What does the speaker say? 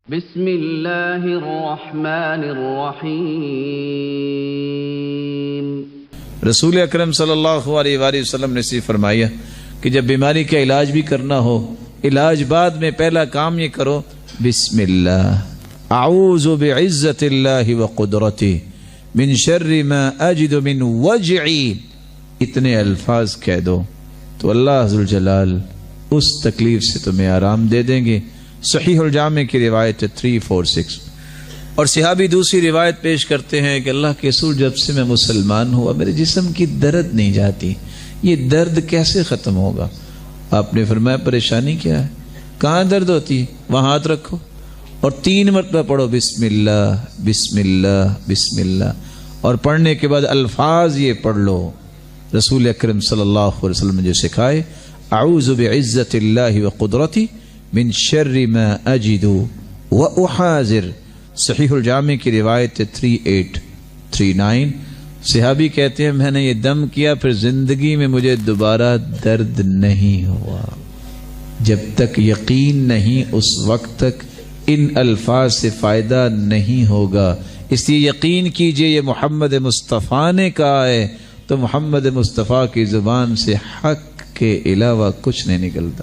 بسم اللہ الرحمن الرحیم۔ رسول اکرم صلی اللہ علیہ وآلہ وسلم نے سی فرمایا کہ جب بیماری کا علاج بھی کرنا ہو، علاج بعد میں پہلا کام یہ کرو، بسم اللہ، اعوذ بعزت اللہ وقدرتہ من شر ما اجد من وجعی، اتنے الفاظ کہہ دو تو اللہ ذوالجلال اس تکلیف سے تمہیں آرام دے دیں گے۔ صحیح الجامع کی روایت 346۔ اور صحابی دوسری روایت پیش کرتے ہیں کہ اللہ کے رسول جب سے میں مسلمان ہوا میرے جسم کی درد نہیں جاتی، یہ درد کیسے ختم ہوگا؟ آپ نے فرمایا پریشانی کیا ہے؟ کہاں درد ہوتی ہے؟ وہاں ہاتھ رکھو اور 3 مرتبہ پڑھو بسم اللہ بسم اللہ بسم اللہ، اور پڑھنے کے بعد الفاظ یہ پڑھ لو رسول اکرم صلی اللہ علیہ وسلم نے جو سکھائے، اعوذ بعزت اللہ وقدرتہ من شر ما اجد واحاذر۔ صحیح الجامع کی روایت 3839۔ صحابی کہتے ہیں میں نے یہ دم کیا پھر زندگی میں مجھے دوبارہ درد نہیں ہوا۔ جب تک یقین نہیں اس وقت تک ان الفاظ سے فائدہ نہیں ہوگا، اس لیے یقین کیجئے یہ محمد مصطفیٰ نے کہا ہے تو محمد مصطفیٰ کی زبان سے حق کے علاوہ کچھ نہیں نکلتا۔